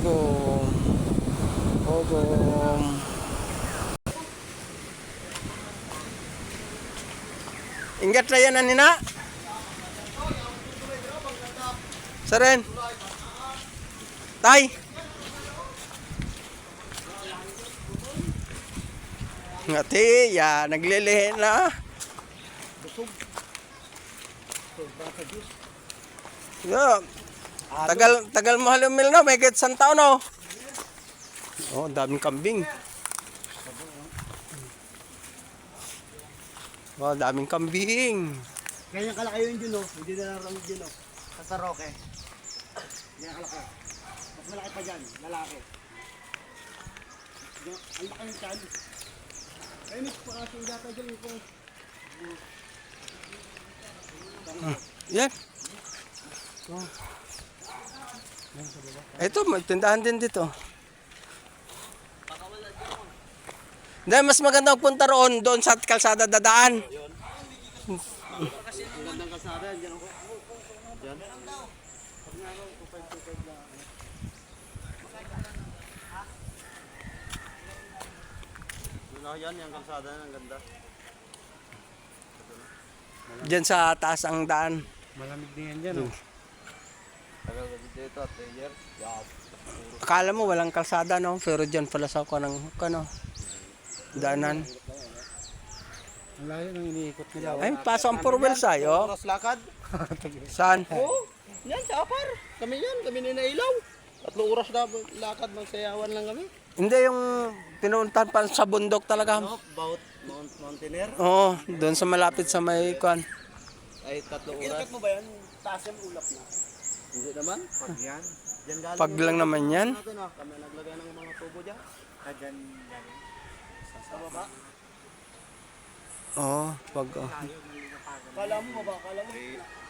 Ogong. Ogong. Ingat raya na nina. Saren. Tay. Ngati, ya, naglilihi na. Yeah. Tagal mo halumil na, may kahit isang taon no. Oh, daming kambing. Oh, daming kambing. Ganyan kalaki yun dyan, oh. Hindi na naramid yun, oh. Sa Saroke. Ganyan kalaki. Mas malaki pa dyan, lalaki. Ang laki yung tiyan. Ay, may pakasing data dyan, yung Yan. Oh. Ito, may tindahan din dito. Hindi, mas maganda punta roon, doon sa kalsada dadaan. magandang kalsada, dyan ako. Dyan. Yan, yung kalsada, ang ganda. Diyan sa taas ang daan. Malamig din yan dyan, oh. Tagal dito at layer. Akala mo walang kalsada no, pero diyan pala sa kanang daanan. Ang layo nang iniikot nila. Ay, pasok ang four wheels ayo. Oras lakad. Saan? Oo. Yan, sa Apar. Kami yan, kami ni Nailaw. 3 oras na lakad, magsayawan lang kami. Hindi yung pinuntahan pa sa bundok talaga. Ano? About Mountaineer? Oo, doon sa malapit sa may kwan. Ay, 3 oras. Kinakit mo ba yan? Taas yung ulap na. Hindi naman. Pag yan. Diyan galing. Pag lang naman yan. Natin, oh. Kami naglagay ng mga tubo dyan. Dyan. Sa baba. Oo, pag Kala mo ba? Kala mo?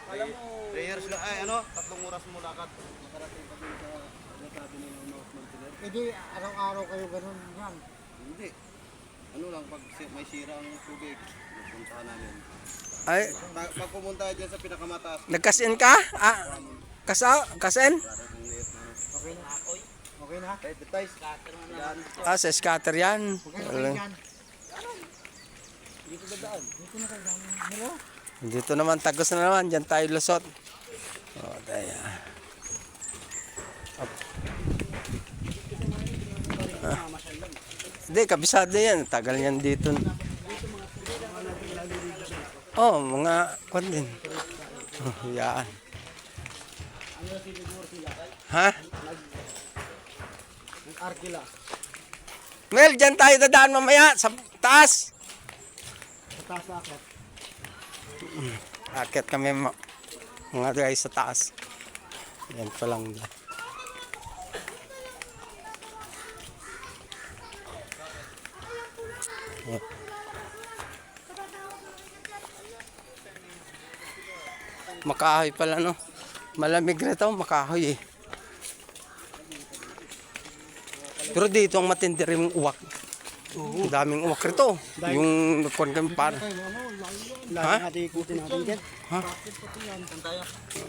Kala mo? 3 years lang. Ay, ano? 3 oras mo lakad. Makarating ka din sa nagsabi ng Mountaineer. Hindi, araw-araw kayo ganun yan. Hindi. Ano lang, pag may sira ang tubig, pupuntahan namin. ay, Pag pumunta dyan sa pinakamataas, nagkasin ka? Ah, kasin? ang liit na. Okay na. Okay na? Kahit details, yan. Ah, sa scatter yan. Okay yan. Dito dadaan. Dito na kayo dami. Hello? Dito naman, tagos na naman. Diyan tayo lusot. Oh, tayo. Hindi, kabisado yan. Tagal yan dito. Oh, mga kwan din. Oh, yan. Ha? Arkila. Mel, dyan tayo dadaan mamaya sa taas. Sa taas na akit. Akit kami mga guys sa taas. Yan pa lang dyan. Oh. Makahoy pala no. Malamig rito, makahoy eh. Pero dito ang matindi rin uwak. Ang daming uwak rito. Yung kuwan kami para. Lahat natin ikutin natin dyan. Ha? Saan tayo?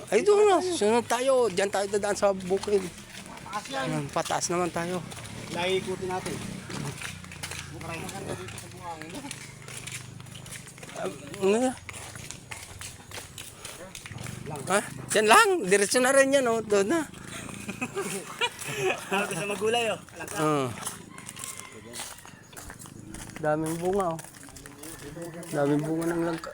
Ay doon na, sunod tayo. Diyan tayo dadaan sa bukid. Taas yan. Ayan, pataas naman tayo. Lahat ikutin natin. Maraming maganda dito sa buhangin. Ano? Ha? Diyan lang. Diretso na rin yan. Oh. Doon na. Ano sa magulay, oh. Daming bunga. Oh. Daming bunga ng langka.